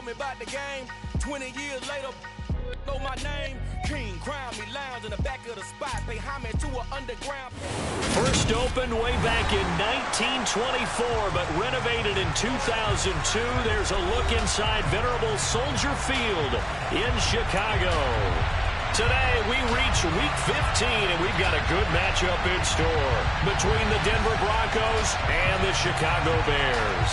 me about the game. 20 years later, know my name. King, crown me, lounge in the back of the spot. Pay homage to an underground. First opened way back in 1924, but renovated in 2002. There's a look inside venerable Soldier Field in Chicago. Today, we reach Week 15, and we've got a good matchup in store between the Denver Broncos and the Chicago Bears.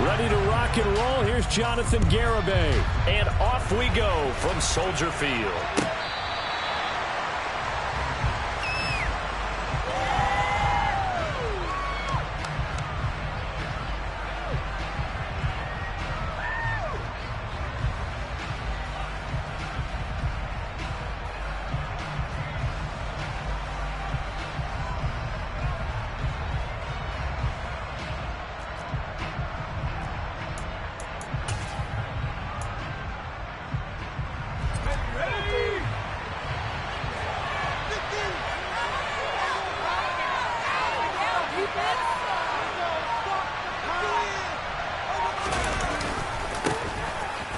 Ready to rock and roll. Here's Jonathan Garibay. And off we go from Soldier Field.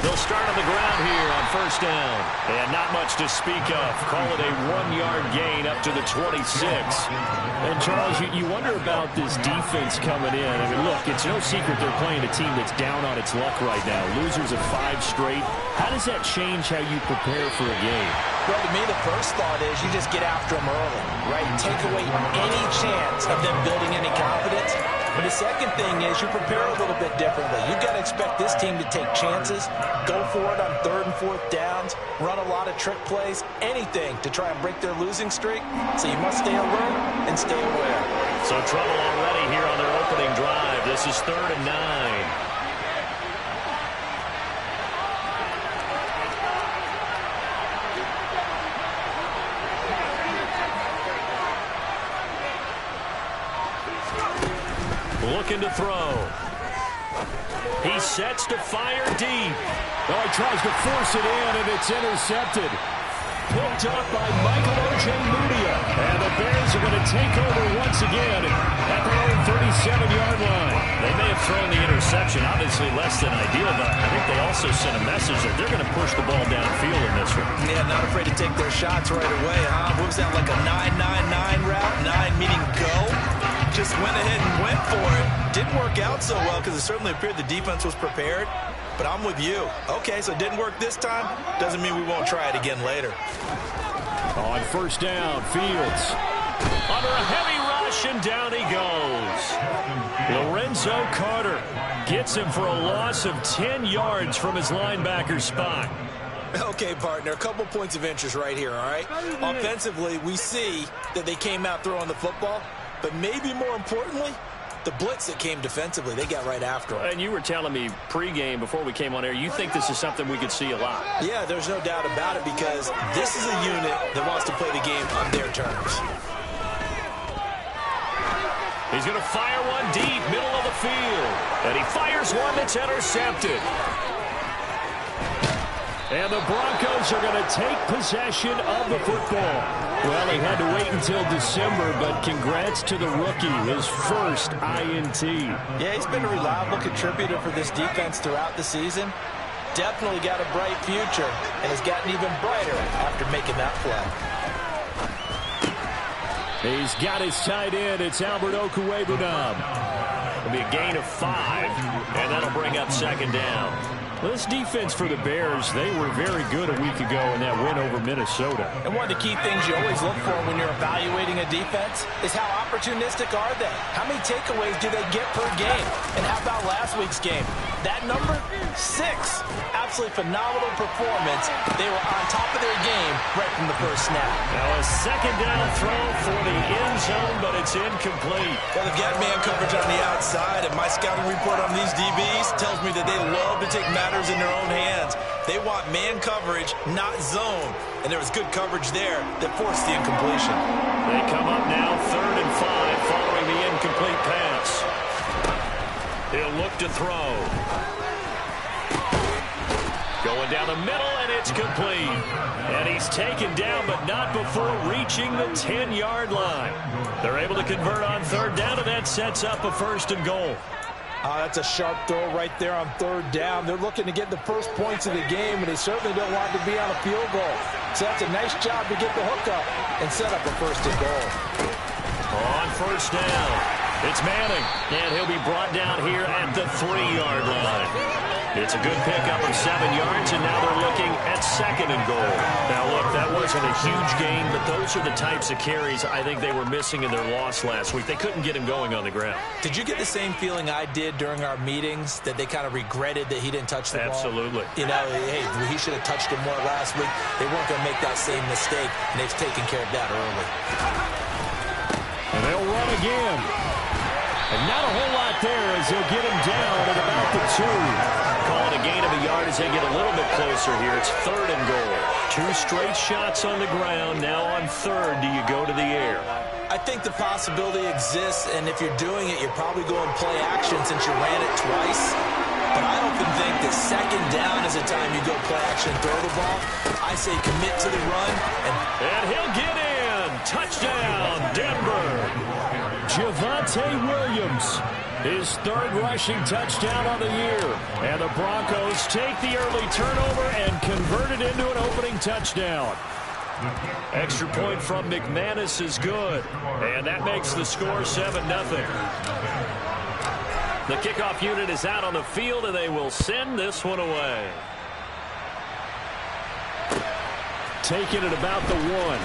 They'll start on the ground here on first down. And not much to speak of. Call it a 1-yard gain up to the 26. And, Charles, you wonder about this defense coming in. I mean, look, it's no secret they're playing a team that's down on its luck right now. Losers of 5 straight. How does that change how you prepare for a game? Well, to me, the first thought is you just get after them early, right? Take away any chance of them building any confidence. But the second thing is you prepare a little bit differently. You've got to expect this team to take chances, go for it on 3rd and 4th downs, run a lot of trick plays, anything to try and break their losing streak. So you must stay alert and stay aware. So trouble already here on their opening drive. This is 3rd and 9. Looking to throw. He sets to fire deep. Oh, he tries to force it in, and it's intercepted. Picked up by Michael O.J. Mudia. And the Bears are going to take over once again at their own 37-yard line. They may have thrown the interception, obviously less than ideal, but I think they also sent a message that they're going to push the ball downfield in this one. Yeah, not afraid to take their shots right away, huh? What was that, like a 9-9-9 route? 9 meaning go? Just went ahead and went for it. Didn't work out so well because it certainly appeared the defense was prepared. But I'm with you. Okay, so it didn't work this time. Doesn't mean we won't try it again later. On first down, Fields. Under a heavy rush, and down he goes. Lorenzo Carter gets him for a loss of 10 yards from his linebacker spot. Okay, partner, a couple points of interest right here, all right? Offensively, we see that they came out throwing the football. But maybe more importantly, the blitz that came defensively, they got right after him. And you were telling me pregame before we came on air, you think this is something we could see a lot. Yeah, there's no doubt about it because this is a unit that wants to play the game on their terms. He's going to fire one deep, middle of the field. And he fires one that's intercepted. And the Broncos are going to take possession of the football. Well, he had to wait until December, but congrats to the rookie, his first INT. Yeah, he's been a reliable contributor for this defense throughout the season. Definitely got a bright future, and has gotten even brighter after making that play. He's got his tight end. It's Albert Okwuegbunam. It'll be a gain of 5, and that'll bring up 2nd down. Well, this defense for the Bears, they were very good a week ago in that win over Minnesota. And one of the key things you always look for when you're evaluating a defense is how opportunistic are they? How many takeaways do they get per game? And how about last week's game? That number? 6. Absolutely phenomenal performance. They were on top of their game right from the first snap. Now a 2nd down throw for the end zone, but it's incomplete. Well, they've got man coverage on the outside, and my scouting report on these DBs tells me that they love to take matters in their own hands. They want man coverage, not zone. And there was good coverage there that forced the incompletion. They come up now 3rd and 5 following the incomplete pass. He'll look to throw. Going down the middle, and it's complete. And he's taken down, but not before reaching the 10-yard line. They're able to convert on third down, and that sets up a 1st and goal. That's a sharp throw right there on third down. They're looking to get the first points of the game, and they certainly don't want to be on a field goal. So that's a nice job to get the hook up and set up a 1st and goal. On 1st down, it's Manning, and he'll be brought down here at the 3-yard line. It's a good pickup of 7 yards, and now they're looking at 2nd and goal. Now, look, that wasn't a huge gain, but those are the types of carries I think they were missing in their loss last week. They couldn't get him going on the ground. Did you get the same feeling I did during our meetings, that they kind of regretted that he didn't touch the ball? Absolutely. You know, hey, he should have touched it more last week. They weren't going to make that same mistake, and they've taken care of that early. And they'll run again. And not a whole lot there as they'll get him down at about the 2. Call it a gain of a yard as they get a little bit closer here. It's 3rd and goal. 2 straight shots on the ground. Now on 3rd, do you go to the air? I think the possibility exists, and if you're doing it, you're probably going play action since you ran it twice. But I often think that 2nd down is the time you go play action and throw the ball. I say commit to the run. And he'll get in. Touchdown, Denver. Javonte Williams, his 3rd rushing touchdown on the year. And the Broncos take the early turnover and convert it into an opening touchdown. Extra point from McManus is good. And that makes the score 7-0. The kickoff unit is out on the field, and they will send this one away. Taking it about the 1.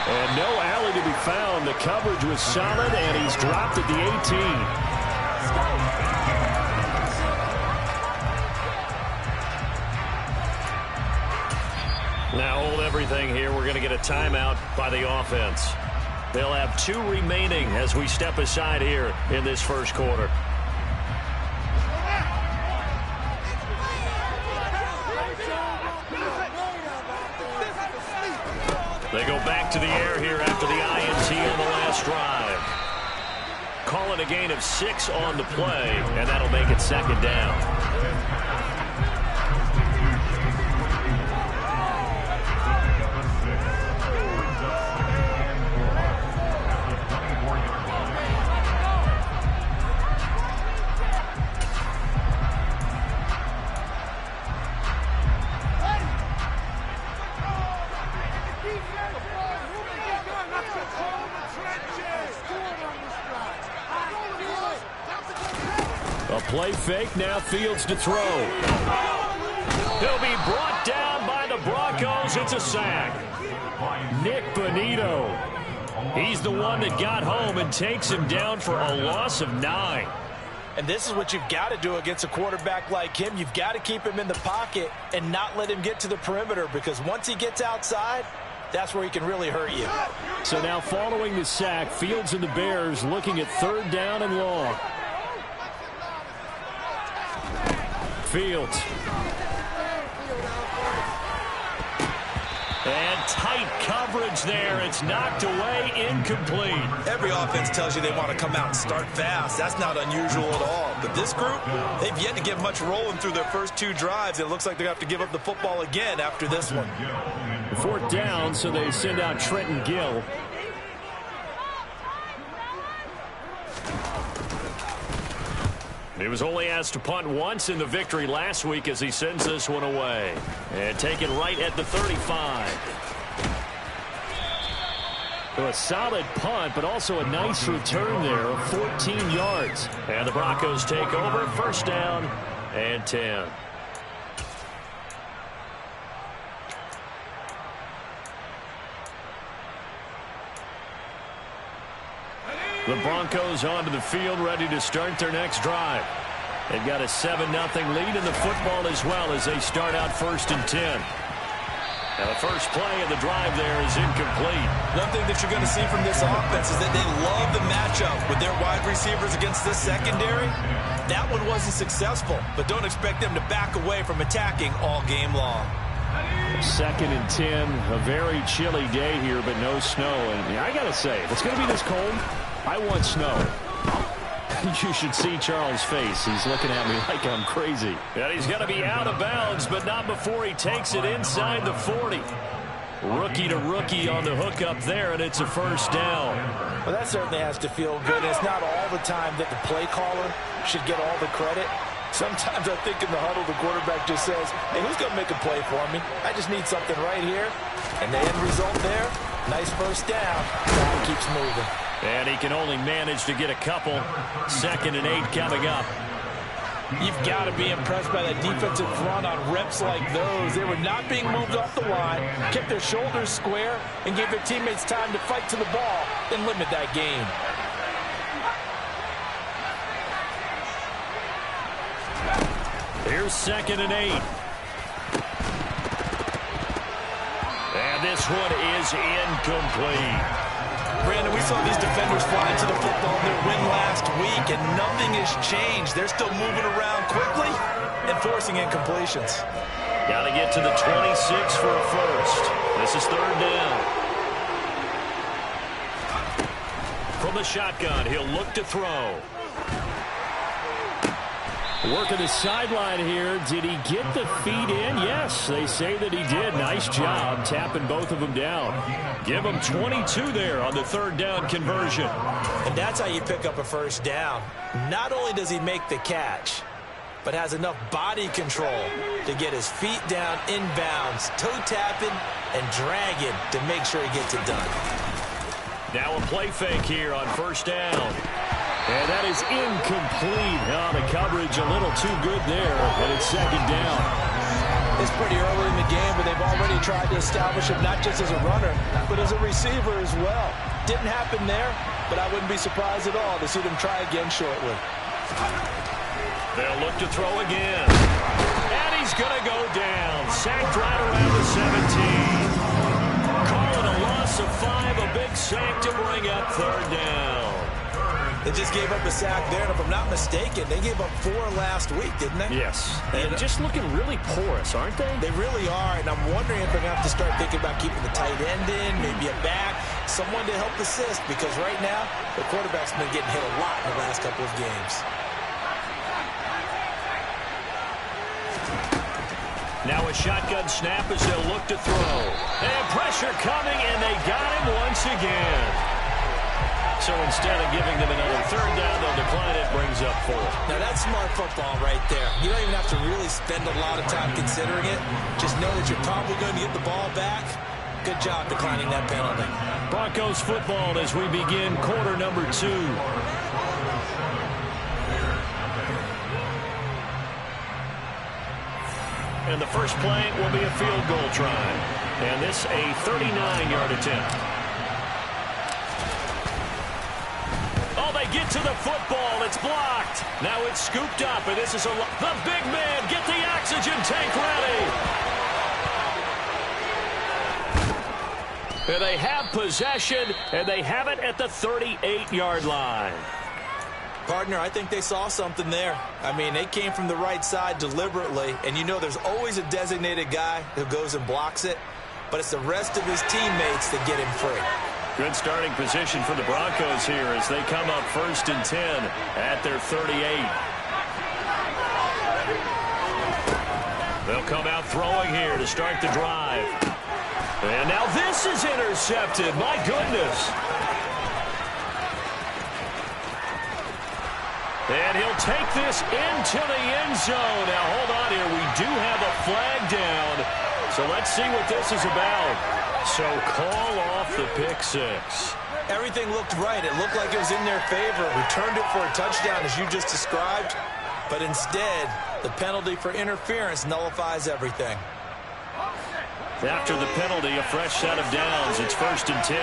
And no alley to be found. The coverage was solid, and he's dropped at the 18. Now hold everything here. We're going to get a timeout by the offense. They'll have 2 remaining as we step aside here in this 1st quarter. They go back to the air here after the INT on the last drive. Call it a gain of 6 on the play, and that'll make it 2nd down. Play fake, now Fields to throw. He'll be brought down by the Broncos. It's a sack. Nick Bonito. He's the one that got home and takes him down for a loss of 9. And this is what you've got to do against a quarterback like him. You've got to keep him in the pocket and not let him get to the perimeter, because once he gets outside, that's where he can really hurt you. So now following the sack, Fields and the Bears looking at 3rd down and long. Fields. And tight coverage there. It's knocked away, incomplete. Every offense tells you they want to come out and start fast. That's not unusual at all. But this group, they've yet to get much rolling through their first 2 drives. It looks like they're going to have to give up the football again after this one. 4th down, so they send out Trenton Gill. He was only asked to punt once in the victory last week as he sends this one away. And taken right at the 35. So a solid punt, but also a nice return there of 14 yards. And the Broncos take over, 1st down and 10. The Broncos onto the field, ready to start their next drive. They've got a 7-0 lead in the football as well as they start out 1st and 10. And the first play of the drive there is incomplete. One thing that you're going to see from this offense is that they love the matchup with their wide receivers against this secondary. That one wasn't successful, but don't expect them to back away from attacking all game long. 2nd and 10, a very chilly day here, but no snow. And I got to say, if it's going to be this cold, I want snow. You should see Charles' face. He's looking at me like I'm crazy. And he's going to be out of bounds, but not before he takes it inside the 40. Rookie to rookie on the hook up there, and it's a first down. Well, that certainly has to feel good. And it's not all the time that the play caller should get all the credit. Sometimes I think in the huddle, the quarterback just says, hey, who's going to make a play for me? I just need something right here. And the end result there, nice first down. Time keeps moving. And he can only manage to get a couple. 2nd and 8 coming up. You've got to be impressed by that defensive front on reps like those. They were not being moved off the line, kept their shoulders square, and gave their teammates time to fight to the ball and limit that gain. Here's 2nd and 8. And this one is incomplete. Brandon, we saw these defenders fly into the football in their win last week, and nothing has changed. They're still moving around quickly and forcing incompletions. Got to get to the 26 for a first. This is 3rd down. From the shotgun, he'll look to throw. Working the sideline here. Did he get the feet in? Yes, they say that he did. Nice job tapping both of them down. Give him 22 there on the 3rd down conversion. And that's how you pick up a first down. Not only does he make the catch, but has enough body control to get his feet down inbounds, toe tapping and dragging to make sure he gets it done. Now a play fake here on 1st down. And that is incomplete. Oh, the coverage a little too good there, and it's 2nd down. It's pretty early in the game, but they've already tried to establish him not just as a runner, but as a receiver as well. Didn't happen there, but I wouldn't be surprised at all to see them try again shortly. They'll look to throw again. And he's going to go down. Sacked right around the 17. Calling a loss of 5, a big sack to bring up 3rd down. They just gave up a sack there, and if I'm not mistaken, they gave up 4 last week, didn't they? Yes. And just looking really porous, aren't they? They really are, and I'm wondering if they're going to have to start thinking about keeping the tight end in, maybe a back, someone to help assist, because right now, the quarterback's been getting hit a lot in the last couple of games. Now a shotgun snap as they'll look to throw. And pressure coming, and they got him once again. So instead of giving them another 3rd down, they'll decline it, brings up 4. Now that's smart football right there. You don't even have to really spend a lot of time considering it. Just know that you're probably going to get the ball back. Good job declining that penalty. Broncos football as we begin quarter number 2. And the first play will be a field goal try. And this a 39-yard attempt. Get to the football. It's blocked. Now it's scooped up, and this is the big man. Get the oxygen tank ready. And they have possession, and they have it at the 38-yard line. Partner, I think they saw something there. I mean, they came from the right side deliberately, and you know there's always a designated guy who goes and blocks it, but it's the rest of his teammates that get him free. Good starting position for the Broncos here as they come up 1st and 10 at their 38. They'll come out throwing here to start the drive. And now this is intercepted. My goodness. And he'll take this into the end zone. Now, hold on here. We do have a flag down. So let's see what this is about. So call off the pick 6. Everything looked right. It looked like it was in their favor. Returned it for a touchdown, as you just described. But instead, the penalty for interference nullifies everything. After the penalty, a fresh set of downs. It's 1st and 10.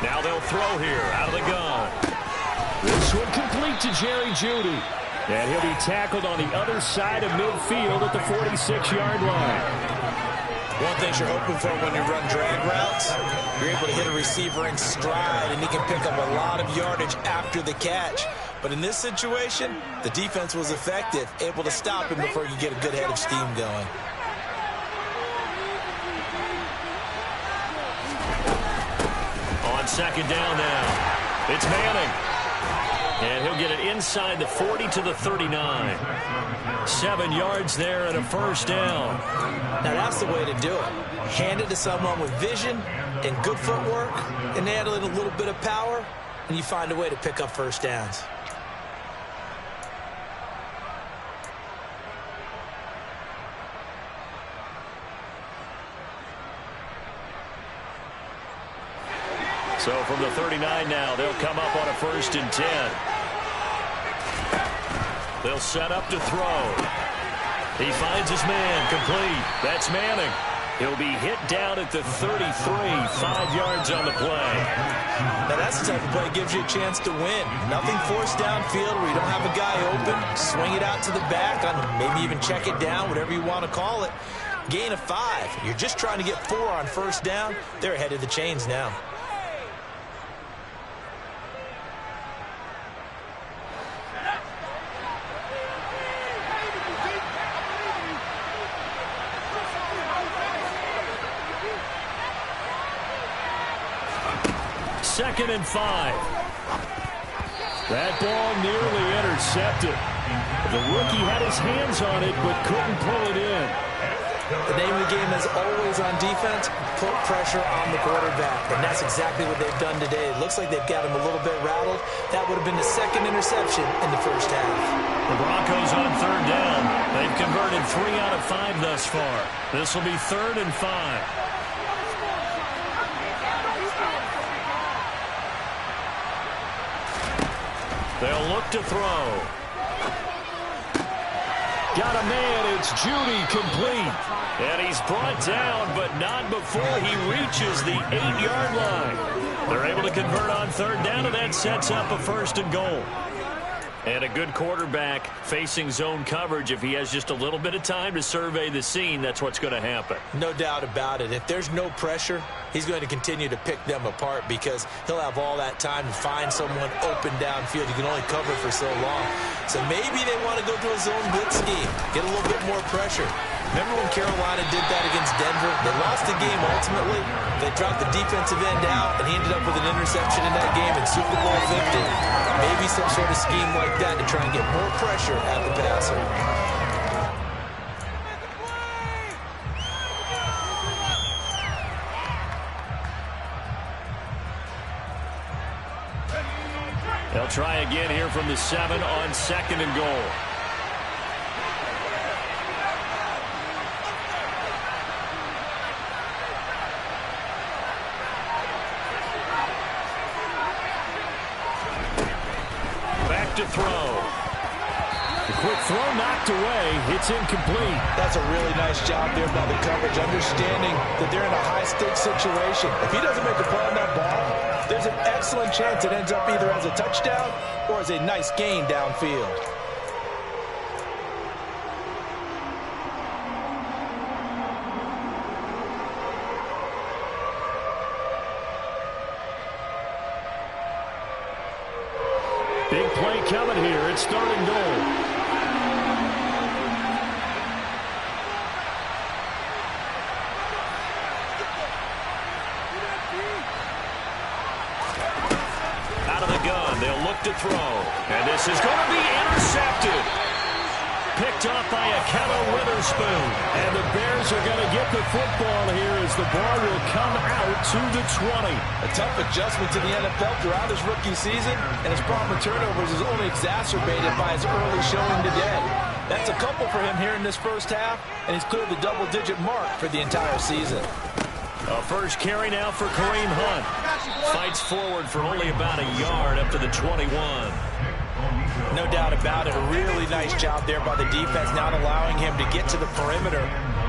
Now they'll throw here out of the gun. This one complete to Jerry Jeudy. And he'll be tackled on the other side of midfield at the 46-yard line. One thing you're hoping for when you run drag routes, you're able to hit a receiver in stride, and he can pick up a lot of yardage after the catch. But in this situation, the defense was effective, able to stop him before you get a good head of steam going. On 2nd down now. It's Manning. And he'll get it inside the 40 to the 39. 7 yards there and a first down. Now that's the way to do it. Hand it to someone with vision and good footwork, and add in a little bit of power, and you find a way to pick up first downs. So from the 39 now, they'll come up on a 1st and 10. They'll set up to throw. He finds his man, complete. That's Manning. He'll be hit down at the 33, 5 yards on the play. Now that's the type of play that gives you a chance to win. Nothing forced downfield where you don't have a guy open. Swing it out to the back, maybe even check it down, whatever you want to call it. Gain of 5. You're just trying to get 4 on first down. They're ahead of the chains now. Second and 5. That ball nearly intercepted. The rookie had his hands on it, but couldn't pull it in. The name of the game is always on defense, put pressure on the quarterback. And that's exactly what they've done today. It looks like they've got him a little bit rattled. That would have been the second interception in the first half. The Broncos on 3rd down. They've converted 3 out of 5 thus far. This will be 3rd and 5. They'll look to throw. Got a man. It's Judy, complete. And he's brought down, but not before he reaches the 8-yard line. They're able to convert on 3rd down, and that sets up a 1st and goal. And a good quarterback facing zone coverage. If he has just a little bit of time to survey the scene, that's what's going to happen. No doubt about it. If there's no pressure, he's going to continue to pick them apart because he'll have all that time to find someone open downfield. You can only cover for so long. So maybe they want to go to a zone blitz scheme, get a little bit more pressure. Remember when Carolina did that against Denver? They lost the game ultimately. They dropped the defensive end out, and he ended up with an interception in that game in Super Bowl 50. Maybe some sort of scheme like that to try and get more pressure at the passer. They'll try again here from the 7 on 2nd and goal. Back to throw. The quick throw knocked away. It's incomplete. That's a really nice job there by the coverage, understanding that they're in a high-stakes situation. If he doesn't make a play on that ball, there's an excellent chance it ends up either as a touchdown or as a nice gain downfield. Big play coming here. It's 3rd and goal. They'll look to throw. And this is going to be intercepted. Picked off by Ahkello Witherspoon. And the Bears are going to get the football here as the ball will come out to the 20. A tough adjustment to the NFL throughout his rookie season, and his problem with turnovers is only exacerbated by his early showing today. That's a couple for him here in this first half, and he's cleared the double-digit mark for the entire season. A first carry now for Kareem Hunt. Fights forward for only about a yard up to the 21. No doubt about it. A really nice job there by the defense, not allowing him to get to the perimeter.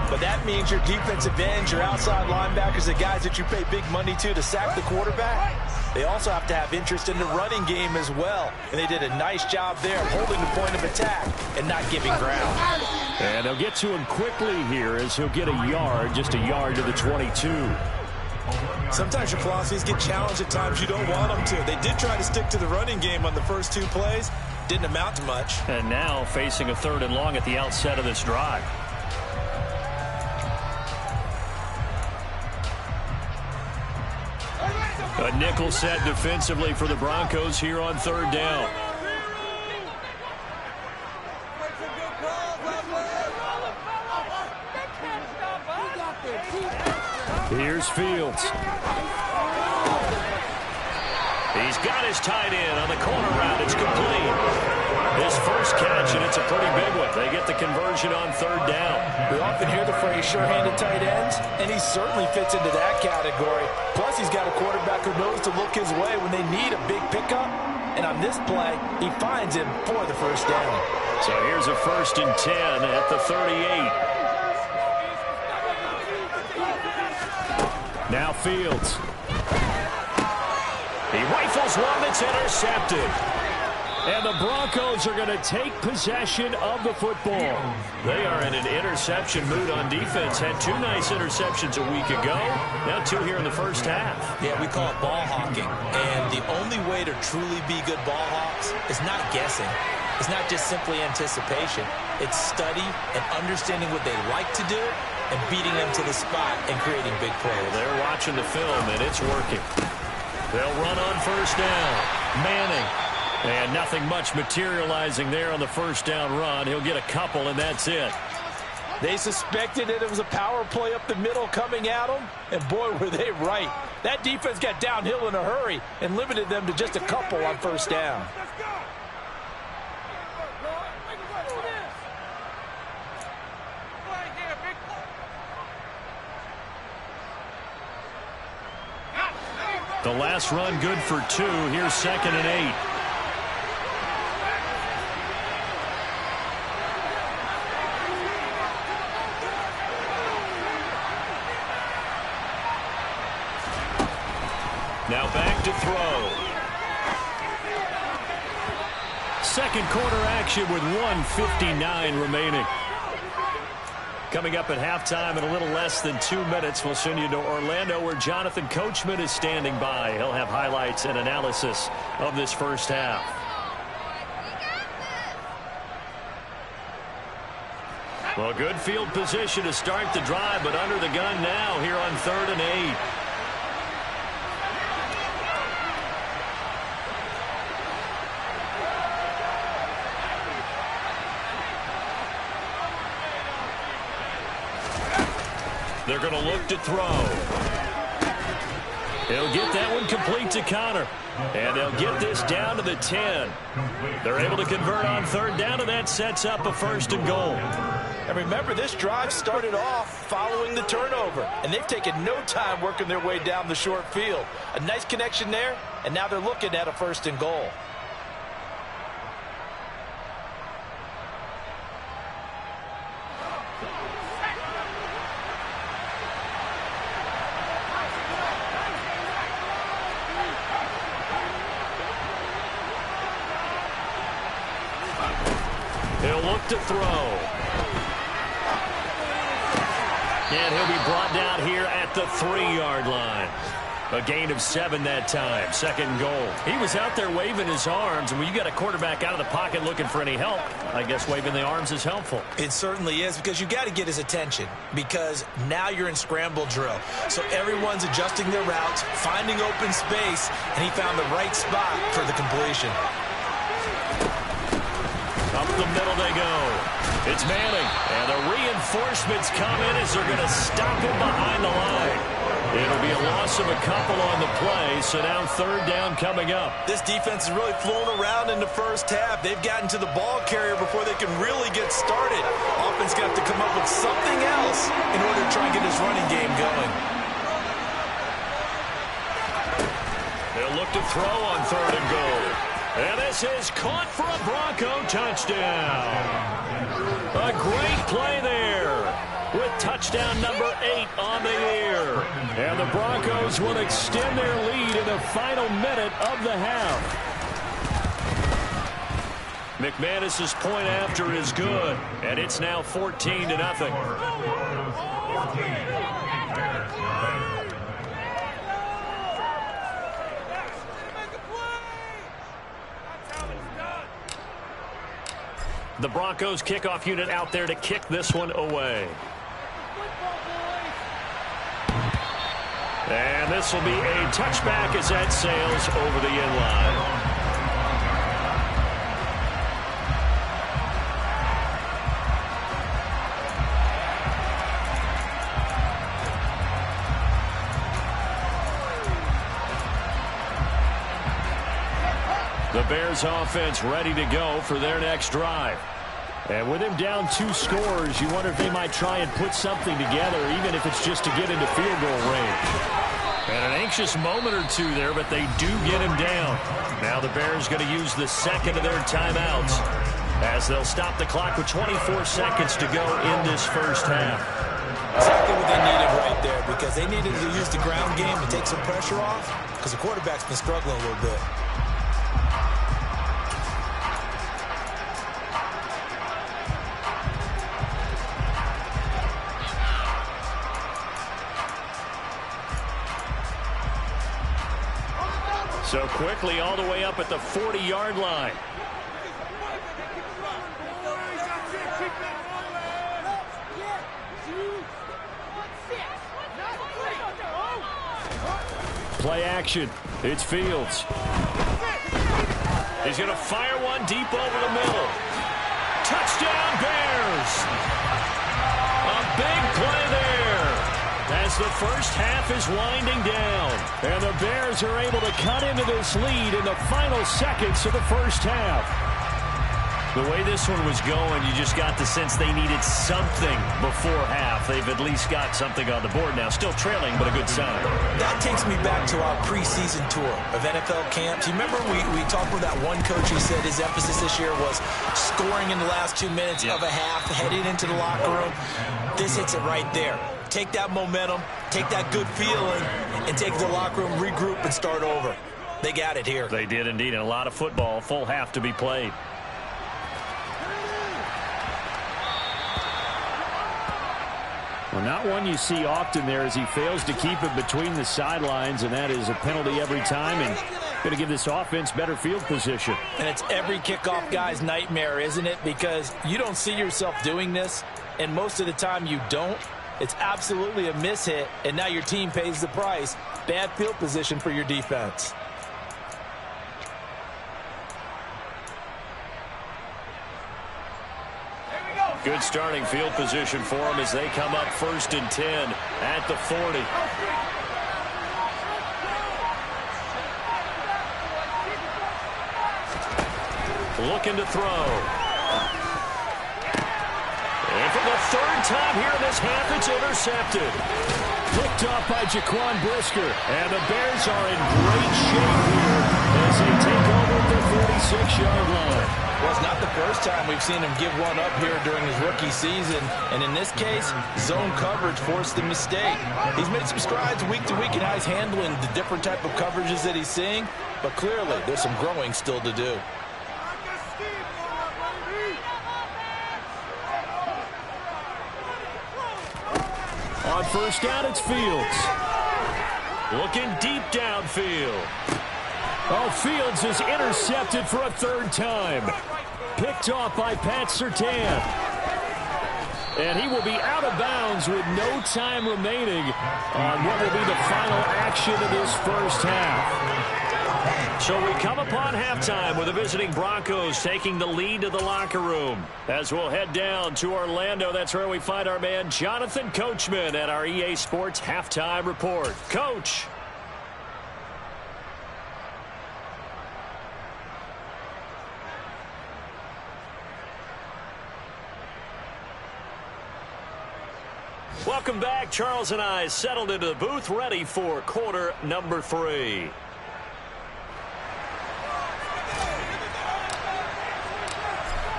But that means your defensive ends, your outside linebackers, the guys that you pay big money to sack the quarterback, they also have to have interest in the running game as well. And they did a nice job there holding the point of attack and not giving ground. And they'll get to him quickly here as he'll get a yard, just a yard to the 22. Sometimes your philosophies get challenged at times you don't want them to. They did try to stick to the running game on the first 2 plays. Didn't amount to much. And now facing a 3rd and long at the outset of this drive. A nickel set defensively for the Broncos here on third down. Here's Fields. He's got his tight end on the corner route. It's complete. His first catch, and it's a pretty big one. They get the conversion on third down. We often hear the phrase sure-handed tight ends, and he certainly fits into that category. Plus, he's got a quarterback who knows to look his way when they need a big pickup. And on this play, he finds him for the first down. So here's a 1st and 10 at the 38. Now Fields. He rifles one that's intercepted. And the Broncos are going to take possession of the football. They are in an interception mood on defense. Had 2 nice interceptions a week ago. Now 2 here in the first half. Yeah, we call it ball hawking. And the only way to truly be good ball hawks is not guessing. It's not just simply anticipation. It's study and understanding what they like to do and beating them to the spot and creating big plays. They're watching the film, and it's working. They'll run on first down. Manning. And nothing much materializing there on the first down run. He'll get a couple, and that's it. They suspected that it was a power play up the middle coming at them, and boy, were they right. That defense got downhill in a hurry and limited them to just a couple on first down. The last run good for 2. Here's 2nd and 8. Now back to throw. Second quarter action with 1:59 remaining. Coming up at halftime in a little less than 2 minutes, we'll send you to Orlando where Jonathan Coachman is standing by. He'll have highlights and analysis of this first half. Well, good field position to start the drive, but under the gun now here on 3rd and 8. They're going to look to throw. He'll get that one complete to Connor. And they'll get this down to the 10. They're able to convert on third down, and that sets up a 1st and goal. And remember, this drive started off following the turnover, and they've taken no time working their way down the short field. A nice connection there, and now they're looking at a 1st and goal. He'll look to throw. And he'll be brought down here at the 3-yard line. A gain of 7 that time. 2nd goal. He was out there waving his arms, and when you got a quarterback out of the pocket looking for any help, I guess waving the arms is helpful. It certainly is, because you got to get his attention, because now you're in scramble drill. So everyone's adjusting their routes, finding open space, and he found the right spot for the completion. Up the middle they go. It's Manning. And the reinforcements come in as they're going to stop him behind the line. It'll be a loss of a couple on the play, so now 3rd down coming up. This defense is really flown around in the first half. They've gotten to the ball carrier before they can really get started. Offense got to come up with something else in order to try and get this running game going. They'll look to throw on 3rd and goal. And this is caught for a Bronco touchdown. A great play there with touchdown number 8 on the year. And the Broncos will extend their lead in the final minute of the half. McManus's point after is good, and it's now 14-0. The Broncos kickoff unit out there to kick this one away. And this will be a touchback as that sails over the end line. The Bears offense ready to go for their next drive. And with him down 2 scores, you wonder if they might try and put something together, even if it's just to get into field goal range. And an anxious moment or two there, but they do get him down. Now the Bears going to use the second of their timeouts as they'll stop the clock with 24 seconds to go in this first half. Exactly what they needed right there, because they needed to use the ground game to take some pressure off, because the quarterback's been struggling a little bit. So quickly all the way up at the 40-yard line. Play action. It's Fields. He's going to fire one deep over the middle. Touchdown, Bears. A big play there as the first half is winding down. And the Bears are able to cut into this lead in the final seconds of the first half. The way this one was going, you just got the sense they needed something before half. They've at least got something on the board now. Still trailing, but a good sign. That takes me back to our preseason tour of NFL camps. You remember we talked with that one coach who said his emphasis this year was scoring in the last 2 minutes of a half, heading into the locker room. This hits it right there. Take that momentum, take that good feeling, and take the locker room, regroup, and start over. They got it here. They did indeed, and a lot of football, full half to be played. Well, not one you see often there as he fails to keep it between the sidelines, and that is a penalty every time, and going to give this offense better field position. And it's every kickoff guy's nightmare, isn't it? Because you don't see yourself doing this, and most of the time you don't. It's absolutely a mishit, and now your team pays the price. Bad field position for your defense. Good starting field position for them as they come up 1st and 10 at the 40. Looking to throw. And for the 3rd time here in this half, it's intercepted. Picked off by Jaquan Brisker. And the Bears are in great shape here as they take over at the 46-yard line. Well, it's not the first time we've seen him give one up here during his rookie season. And in this case, zone coverage forced the mistake. He's made some strides week to week in how he's handling the different type of coverages that he's seeing. But clearly, there's some growing still to do. On 1st down, it's Fields. Looking deep downfield. Oh, Fields is intercepted for a 3rd time. Picked off by Pat Surtain. And he will be out of bounds with no time remaining on what will be the final action of this first half. So we come upon halftime with the visiting Broncos taking the lead to the locker room. As we'll head down to Orlando, that's where we find our man Jonathan Coachman at our EA Sports Halftime Report. Coach. Welcome back. Charles and I settled into the booth, ready for quarter number 3.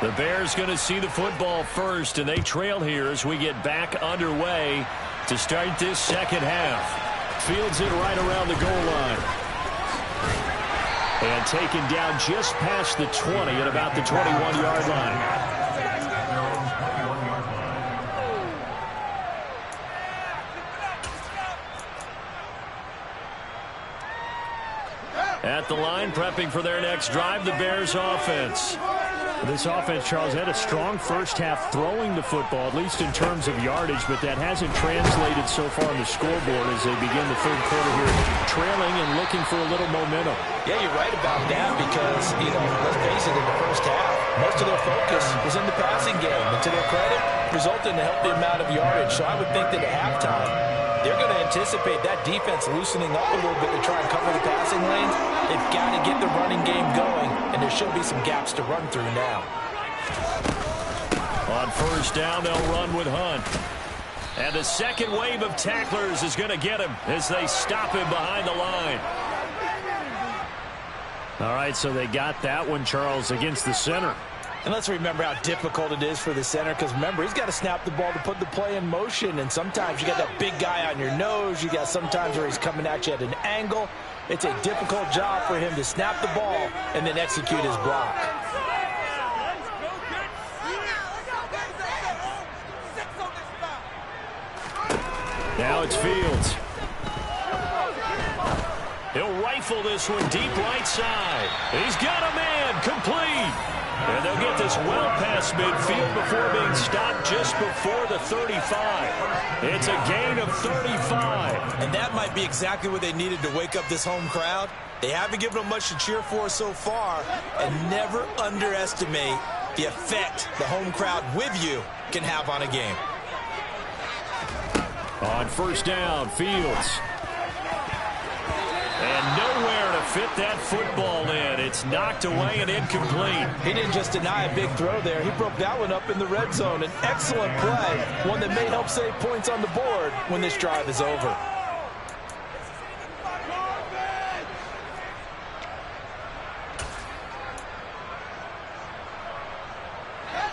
The Bears going to see the football first, and they trail here as we get back underway to start this second half. Fields it right around the goal line. And taken down just past the 20 at about the 21-yard line. At the line, prepping for their next drive, the Bears offense. This offense, Charles, had a strong first half throwing the football, at least in terms of yardage, but that hasn't translated so far on the scoreboard as they begin the third quarter here, trailing and looking for a little momentum. Yeah, you're right about that because, let's face it, in the first half, most of their focus was in the passing game. And to their credit, resulted in a healthy amount of yardage. So I would think that at halftime, they're going to anticipate that defense loosening up a little bit to try and cover the passing lanes. They've got to get the running game going, and there should be some gaps to run through now. On first down, they'll run with Hunt. And the second wave of tacklers is going to get him as they stop him behind the line. All right, so they got that one, Charles, against the center. And let's remember how difficult it is for the center because, remember, he's got to snap the ball to put the play in motion. And sometimes you got that big guy on your nose. You got sometimes where he's coming at you at an angle. It's a difficult job for him to snap the ball and then execute his block. Now it's Fields. He'll rifle this one deep right side. He's got a man complete. And they'll get this well past midfield before being stopped just before the 35. It's a gain of 35. And that might be exactly what they needed to wake up this home crowd. They haven't given them much to cheer for so far. And never underestimate the effect the home crowd with you can have on a game. On first down, Fields. And nowhere to fit that football in. It's knocked away and incomplete. He didn't just deny a big throw there. He broke that one up in the red zone. An excellent play. One that may help save points on the board when this drive is over.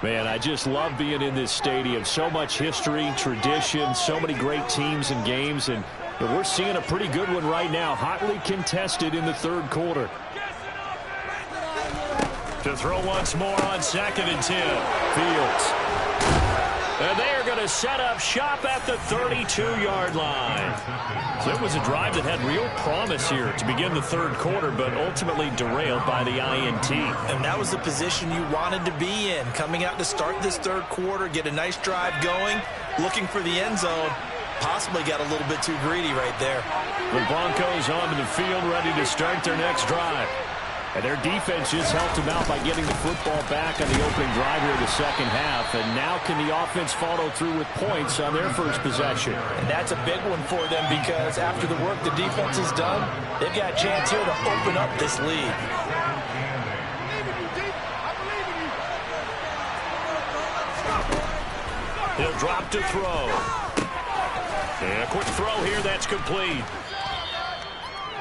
Man, I just love being in this stadium. So much history, tradition, so many great teams and games, and we're seeing a pretty good one right now, hotly contested in the third quarter. To throw once more on 2nd and 10. Fields. And they are going to set up shop at the 32-yard line. So it was a drive that had real promise here to begin the third quarter, but ultimately derailed by the INT. And that was the position you wanted to be in, coming out to start this third quarter, get a nice drive going, looking for the end zone. Possibly got a little bit too greedy right there. The Broncos onto the field, ready to start their next drive. And their defense just helped them out by getting the football back on the opening drive here in the second half. And now can the offense follow through with points on their first possession? And that's a big one for them because after the work the defense has done, they've got a chance here to open up this lead. He'll drop to throw. And a quick throw here, that's complete.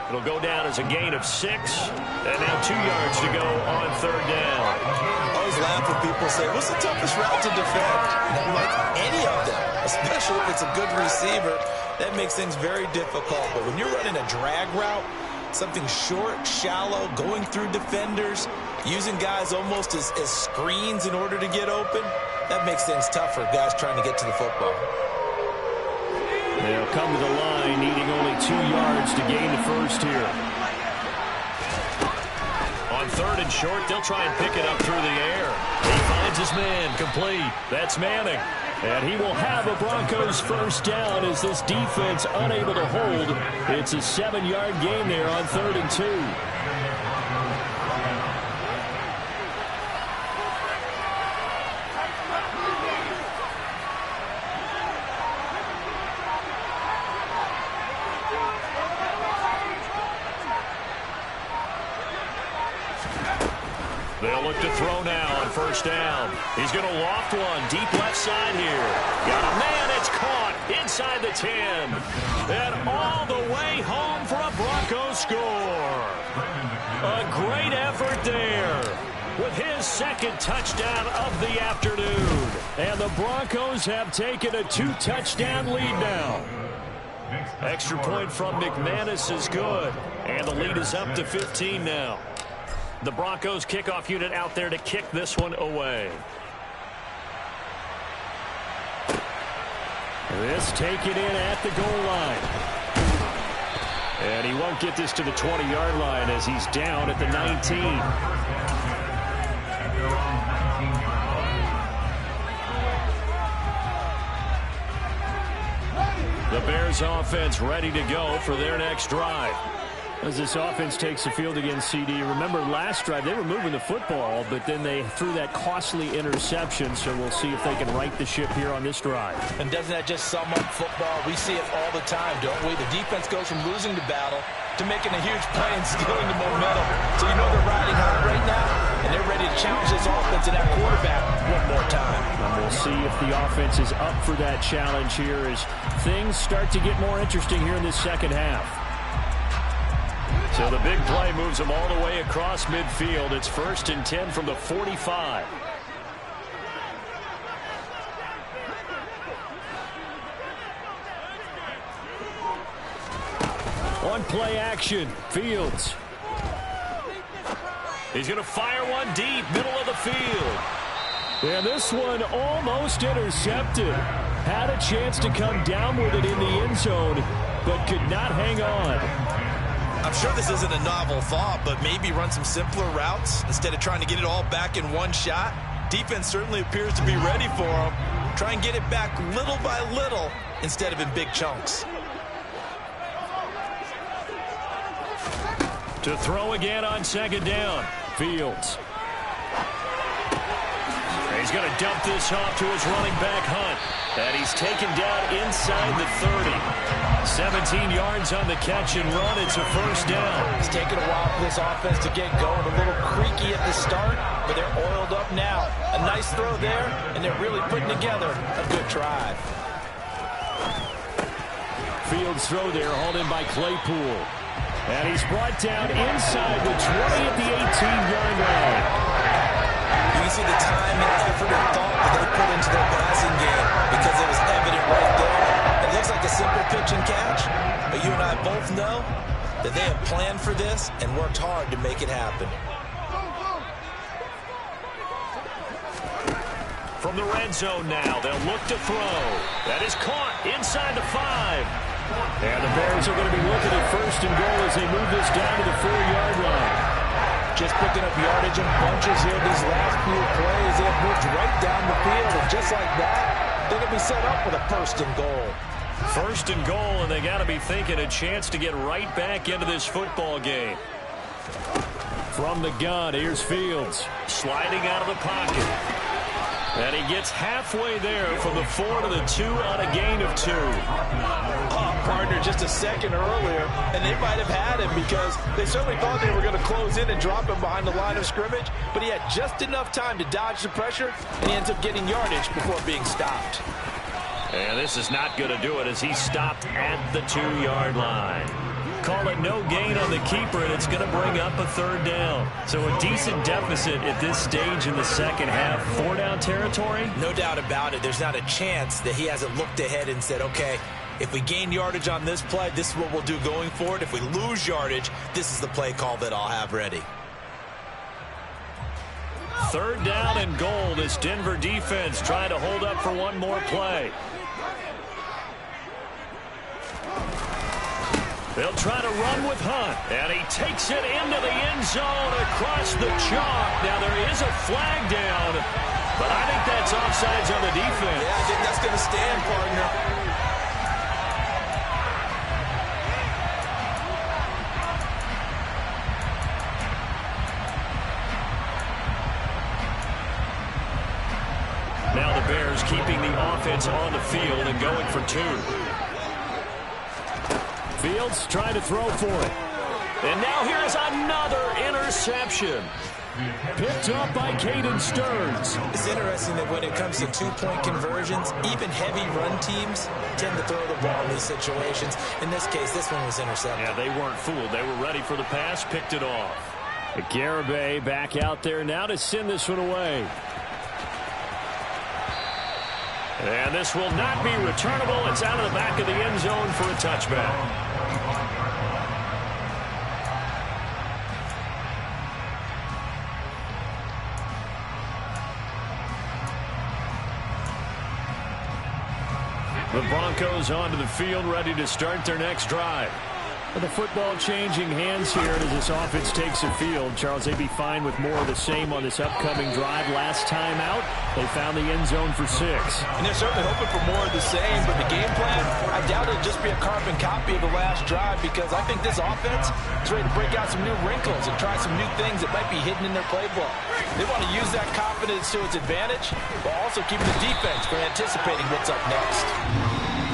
It'll go down as a gain of 6. And now 2 yards to go on third down. I always laugh when people say, what's the toughest route to defend? And I'm like, any of them, especially if it's a good receiver. That makes things very difficult. But when you're running a drag route, something short, shallow, going through defenders, using guys almost as screens in order to get open, that makes things tough for guys trying to get to the football. They'll come to the line, needing only 2 yards to gain the first here. On third and short, they'll try and pick it up through the air. He finds his man, complete. That's Manning. And he will have a Broncos first down as this defense unable to hold. It's a 7-yard gain there on 3rd and 2. They'll look to throw now on first down. He's going to loft one deep left side here. Got a man, it's caught inside the 10. And all the way home for a Broncos score. A great effort there with his second touchdown of the afternoon. And the Broncos have taken a 2-touchdown lead now. Extra point from McManus is good. And the lead is up to 15 now. The Broncos kickoff unit out there to kick this one away. This taken in at the goal line. And he won't get this to the 20-yard line as he's down at the 19. Bills offense ready to go for their next drive. As this offense takes the field against CD, remember last drive they were moving the football, but then they threw that costly interception, so we'll see if they can right the ship here on this drive. And doesn't that just sum up football? We see it all the time, don't we? The defense goes from losing the battle to making a huge play and stealing the momentum. So you know they're riding hard right now, and they're ready to challenge this offense and that quarterback one more time. And we'll see if the offense is up for that challenge here as things start to get more interesting here in this second half. So the big play moves them all the way across midfield. It's 1st and 10 from the 45. On play action, Fields. He's going to fire one deep, middle of the field. And this one almost intercepted. Had a chance to come down with it in the end zone, but could not hang on. I'm sure this isn't a novel thought, but maybe run some simpler routes instead of trying to get it all back in one shot. Defense certainly appears to be ready for him. Try and get it back little by little instead of in big chunks. To throw again on 2nd down. Fields. He's going to dump this off to his running back, Hunt. And he's taken down inside the 30. 17 yards on the catch and run. It's a 1st down. It's taken a while for this offense to get going. A little creaky at the start, but they're oiled up now. A nice throw there, and they're really putting together a good drive. Fields throw there, hauled in by Claypool. And he's brought down inside the 20 at the 18-yard line. You can see the time and effort and thought that they put into their passing game because it was evident right there. It looks like a simple pitch and catch, but you and I both know that they have planned for this and worked hard to make it happen. From the red zone now, they'll look to throw. That is caught inside the 5. And the Bears are going to be looking at 1st and goal as they move this down to the 4-yard line. Just picking up yardage in bunches here these last few plays. They have moved right down the field, and just like that, they're going to be set up with a 1st and goal. 1st and goal, and they got to be thinking a chance to get right back into this football game. From the gun, here's Fields. Sliding out of the pocket. And he gets halfway there from the 4 to the 2 on a gain of 2. Partner just a second earlier, and they might have had him because they certainly thought they were going to close in and drop him behind the line of scrimmage, but he had just enough time to dodge the pressure, and he ends up getting yardage before being stopped. And this is not going to do it as he's stopped at the 2-yard line. Call it no gain on the keeper, and it's going to bring up a 3rd down. So a decent deficit at this stage in the second half. 4-down territory? No doubt about it. There's not a chance that he hasn't looked ahead and said, okay, if we gain yardage on this play, this is what we'll do going forward. If we lose yardage, this is the play call that I'll have ready. 3rd down and goal. This Denver defense trying to hold up for one more play. They'll try to run with Hunt, and he takes it into the end zone across the chalk. Now, there is a flag down, but I think that's offsides on the defense. Yeah, I think that's going to stand, partner. Now the Bears keeping the offense on the field and going for 2. Fields trying to throw for it. And now here's another interception. Picked up by Caden Stearns. It's interesting that when it comes to 2-point conversions, even heavy run teams tend to throw the ball in these situations. In this case, this one was intercepted. Yeah, they weren't fooled. They were ready for the pass, picked it off. Garibay back out there now to send this one away. And this will not be returnable. It's out of the back of the end zone for a touchback. The Broncos onto the field, ready to start their next drive. With the football changing hands here as this offense takes the field. Charles, they'd be fine with more of the same on this upcoming drive. Last time out, they found the end zone for 6. And they're certainly hoping for more of the same, but the game plan, I doubt it'll just be a carbon copy of the last drive, because I think this offense is ready to break out some new wrinkles and try some new things that might be hidden in their playbook. They want to use that confidence to its advantage, while also keeping the defense from anticipating what's up next.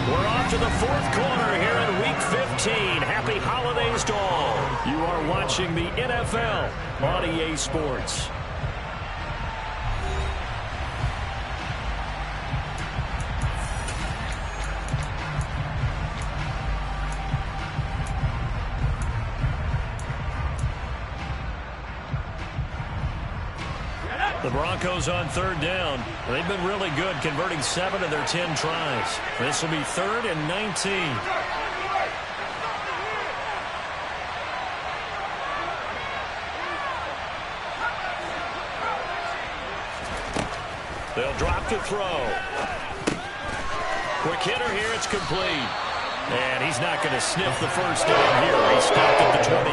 We're off to the 4th quarter here in Week 15. Happy holidays to all. You are watching the NFL on EA Sports. The Broncos on 3rd down. They've been really good, converting 7 of their 10 tries. This will be 3rd and 19. They'll drop to throw. Quick hitter here, it's complete. And he's not going to sniff the first down here. He stopped at the 25.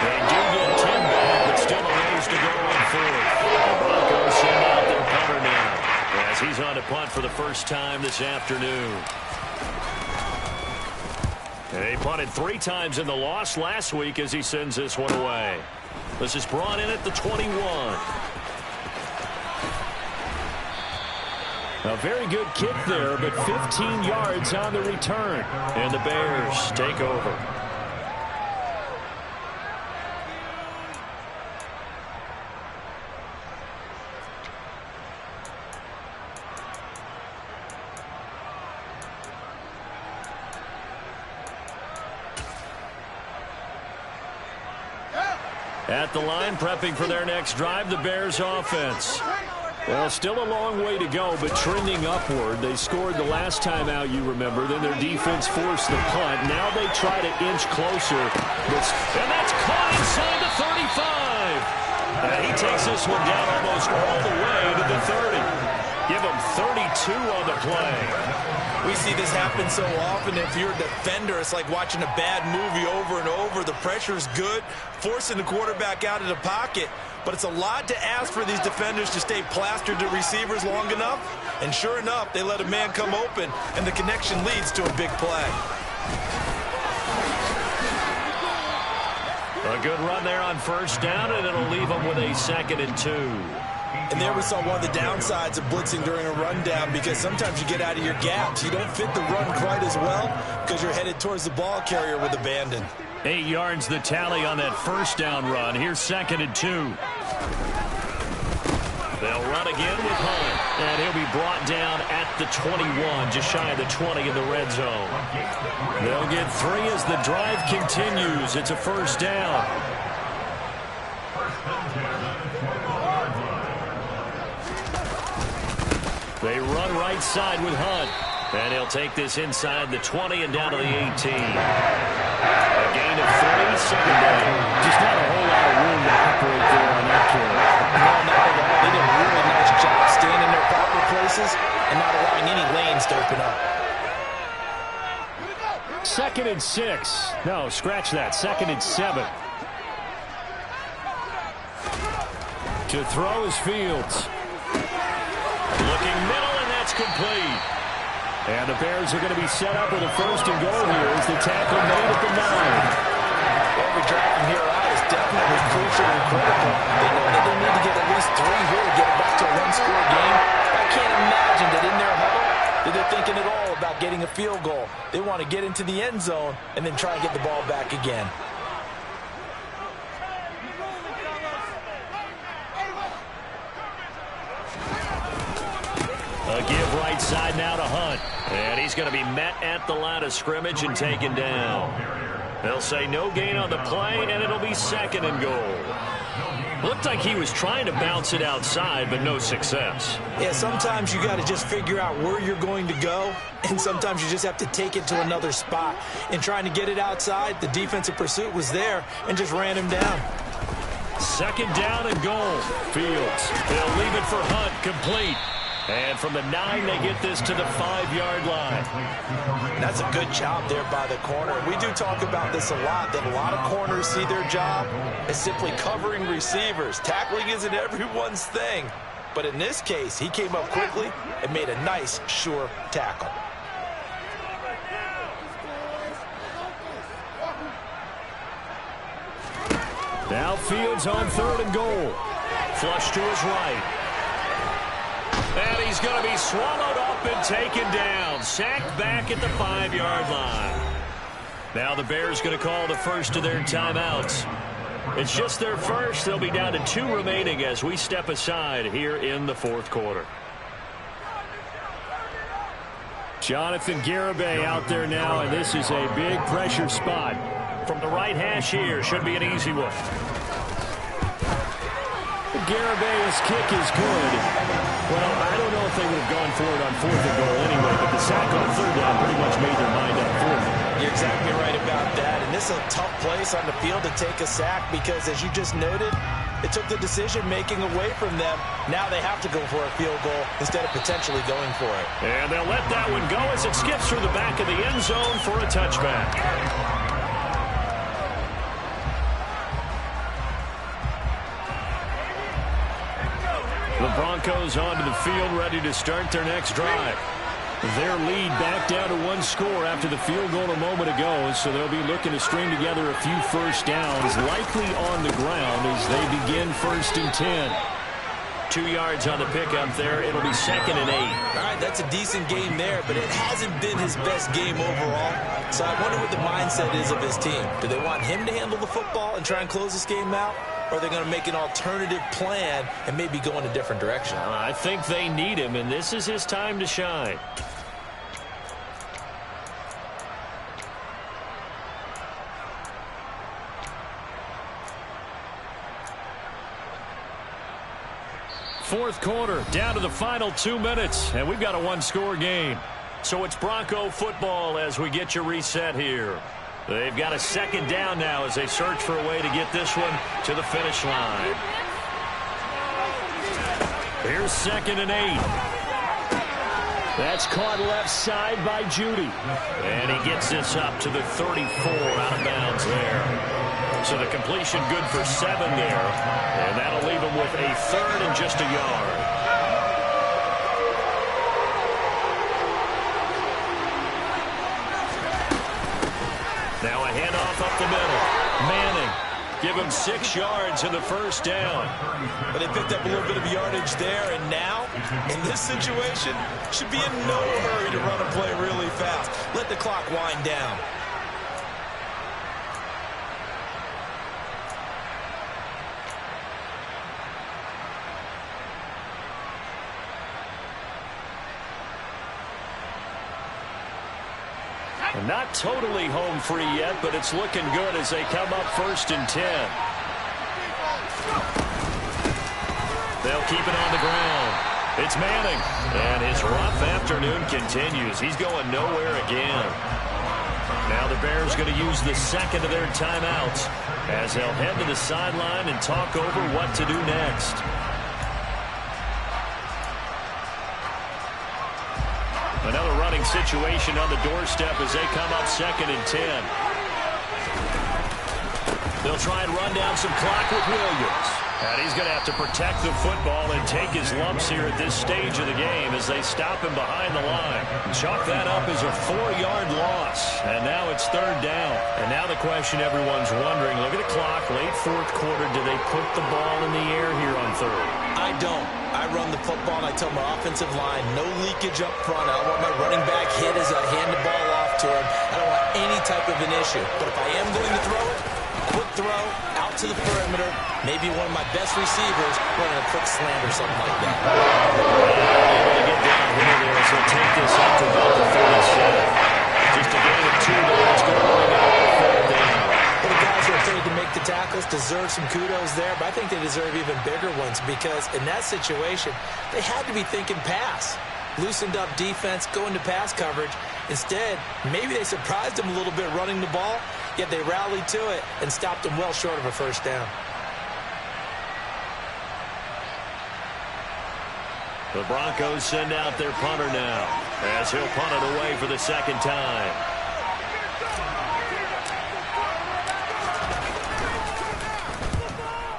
They do get 10 back, but still a ways to go on 4th. The Broncos send out their punter now, as he's on to punt for the first time this afternoon. And they punted 3 times in the loss last week as he sends this one away. This is brought in at the 21. A very good kick there, but 15 yards on the return. And the Bears take over. At the line, prepping for their next drive, the Bears offense. Well, still a long way to go, but trending upward. They scored the last time out, you remember. Then their defense forced the punt. Now they try to inch closer. And that's caught inside the 35. And he takes this one down almost all the way to the 30. Give him 32 on the play. We see this happen so often. If you're a defender, it's like watching a bad movie over and over. The pressure is good, forcing the quarterback out of the pocket. But it's a lot to ask for these defenders to stay plastered to receivers long enough. And sure enough, they let a man come open, and the connection leads to a big play. A good run there on 1st down, and it'll leave them with a 2nd and 2. And there we saw one of the downsides of blitzing during a rundown, because sometimes you get out of your gaps. You don't fit the run quite as well because you're headed towards the ball carrier with abandon. 8 yards the tally on that 1st down run. Here's 2nd and 2. They'll run again with Hunt, and he'll be brought down at the 21, just shy of the 20 in the red zone. They'll get 3 as the drive continues. It's a 1st down. They run right side with Hunt. And he'll take this inside the 20 and down to the 18. A gain of 3, 2nd down. Just not a whole lot of room to operate there on that carry. No, not at all. They did a really nice job staying in their proper places and not allowing any lanes to open up. 2nd and 6. No, scratch that. 2nd and 7. To throw is Fields. Looking middle, and that's complete. And the Bears are going to be set up with a 1st and goal here as the tackle made at the 9. Every drive from here out is definitely crucial and critical. They know that they need to get at least 3 here to get it back to a 1-score game. I can't imagine that in their huddle that they're thinking at all about getting a field goal. They want to get into the end zone and then try and get the ball back again. A give right side now to Hunt. And he's going to be met at the line of scrimmage and taken down. They'll say no gain on the play, and it'll be 2nd and goal. Looked like he was trying to bounce it outside, but no success. Yeah, sometimes you got to just figure out where you're going to go, and sometimes you just have to take it to another spot. In trying to get it outside, the defensive pursuit was there and just ran him down. 2nd down and goal. Fields. They'll leave it for Hunt, complete. And from the 9, they get this to the 5-yard line. That's a good job there by the corner. We do talk about this a lot, that a lot of corners see their job as simply covering receivers. Tackling isn't everyone's thing. But in this case, he came up quickly and made a nice, sure tackle. Now Fields on 3rd and goal. Flush to his right. And he's going to be swallowed up and taken down. Sacked back at the 5-yard line. Now the Bears going to call the first of their timeouts. It's just their first. They'll be down to 2 remaining as we step aside here in the 4th quarter. Jonathan Garibay out there now, and this is a big pressure spot. From the right hash here, should be an easy one. Garibay's kick is good. Well, I don't know if they would have gone for it on 4th and goal anyway, but the sack on 3rd down pretty much made their mind up for them. You're exactly right about that. And this is a tough place on the field to take a sack because, as you just noted, it took the decision-making away from them. Now they have to go for a field goal instead of potentially going for it. And they'll let that one go as it skips through the back of the end zone for a touchback. The Broncos onto the field, ready to start their next drive. Their lead back down to 1 score after the field goal a moment ago, so they'll be looking to string together a few first downs, likely on the ground as they begin 1st and 10. 2 yards on the pickup there. It'll be 2nd and 8. All right, that's a decent game there, but it hasn't been his best game overall. So I wonder what the mindset is of his team. Do they want him to handle the football and try and close this game out? Or are they going to make an alternative plan and maybe go in a different direction? I think they need him, and this is his time to shine. Fourth quarter, down to the final 2 minutes, and we've got a 1-score game. So it's Bronco football as we get you reset here. They've got a 2nd down now as they search for a way to get this one to the finish line. Here's 2nd and 8. That's caught left side by Judy. And he gets this up to the 34 out of bounds there. So the completion good for 7 there. And that'll leave him with a 3rd and just a yard. Now a handoff up the middle. Manning, give him 6 yards in the first down. But they picked up a little bit of yardage there, and now, in this situation, should be in no hurry to run a play really fast. Let the clock wind down. Not totally home free yet, but it's looking good as they come up 1st and 10. They'll keep it on the ground. It's Manning, and his rough afternoon continues. He's going nowhere again. Now the Bears going to use the 2nd of their timeouts as they'll head to the sideline and talk over what to do next. Another running situation on the doorstep as they come up 2nd and 10. They'll try and run down some clock with Williams. And he's going to have to protect the football and take his lumps here at this stage of the game as they stop him behind the line. Chalk that up as a 4-yard loss. And now it's 3rd down. And now the question everyone's wondering, look at the clock, late 4th quarter, do they put the ball in the air here on 3rd? I don't. I run the football, and I tell my offensive line, no leakage up front. I don't want my running back hit as I hand the ball off to him. I don't want any type of an issue. But if I am going to throw it, quick throw, out to the perimeter, maybe one of my best receivers running a quick slant or something like that. Able to get down here there as they'll take this up to about the 37. Just a gain of 2 yards going to bring out the 4th down. Well, the guys who are afraid to make the tackles deserve some kudos there, but I think they deserve even bigger ones because in that situation, they had to be thinking pass. Loosened up defense, going to pass coverage. Instead, maybe they surprised them a little bit running the ball, yet they rallied to it and stopped them well short of a 1st down. The Broncos send out their punter now, as he'll punt it away for the second time.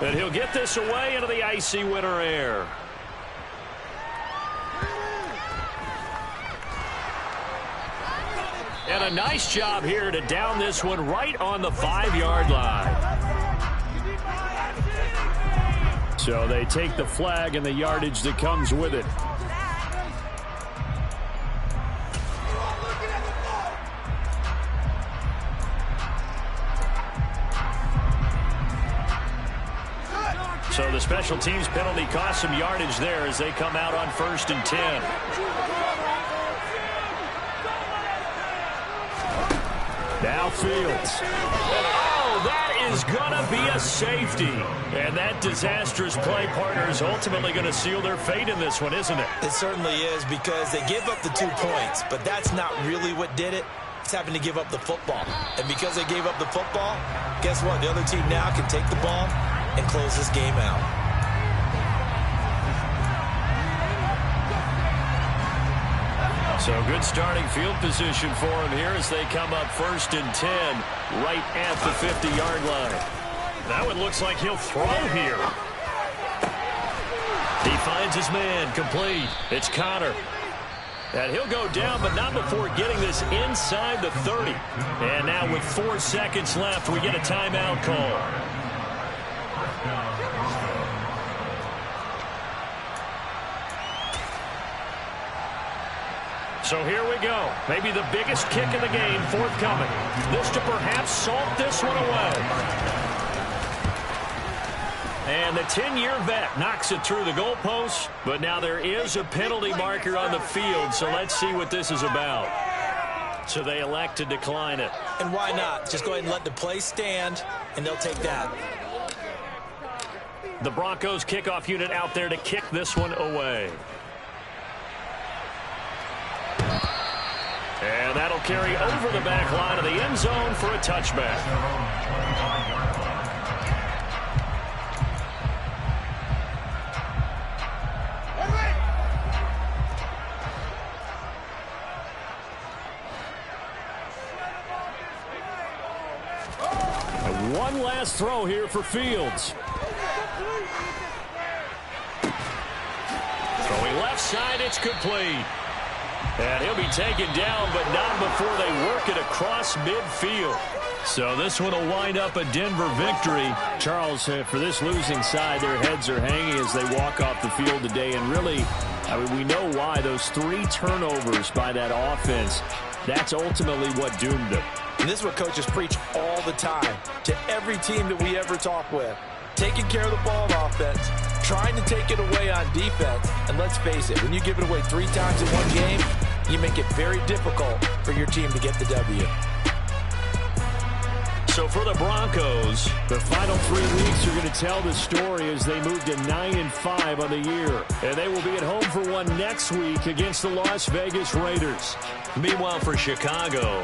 And he'll get this away into the icy winter air. And a nice job here to down this one right on the 5-yard line. So they take the flag and the yardage that comes with it. So the special teams penalty cost some yardage there as they come out on 1st and 10. Now Fields. Oh, that is going to be a safety. And that disastrous play partner is ultimately going to seal their fate in this one, isn't it? It certainly is, because they gave up the 2 points, but that's not really what did it. It's having to give up the football. And because they gave up the football, guess what? The other team now can take the ball and close this game out. So good starting field position for him here as they come up 1st and 10 right at the 50-yard line. That one looks like he'll throw here. He finds his man, complete. It's Connor. And he'll go down, but not before getting this inside the 30. And now with 4 seconds left, we get a timeout call. So here we go. Maybe the biggest kick in the game forthcoming. This to perhaps salt this one away. And the 10-year vet knocks it through the goalpost. But now there is a penalty marker on the field, so let's see what this is about. So they elect to decline it. And why not? Just go ahead and let the play stand, and they'll take that. The Broncos kickoff unit out there to kick this one away. And that'll carry over the back line of the end zone for a touchback. And one last throw here for Fields. Throwing left side, it's complete. And he'll be taken down, but not before they work it across midfield. So this one will wind up a Denver victory. Charles, for this losing side, their heads are hanging as they walk off the field today. And really, I mean, we know why. Those 3 turnovers by that offense, that's ultimately what doomed them. And this is what coaches preach all the time to every team that we ever talk with. Taking care of the ball on offense, trying to take it away on defense. And let's face it, when you give it away 3 times in one game, you make it very difficult for your team to get the W. So for the Broncos, the final 3 weeks are going to tell the story as they move to 9-5 on the year. And they will be at home for one next week against the Las Vegas Raiders. Meanwhile for Chicago,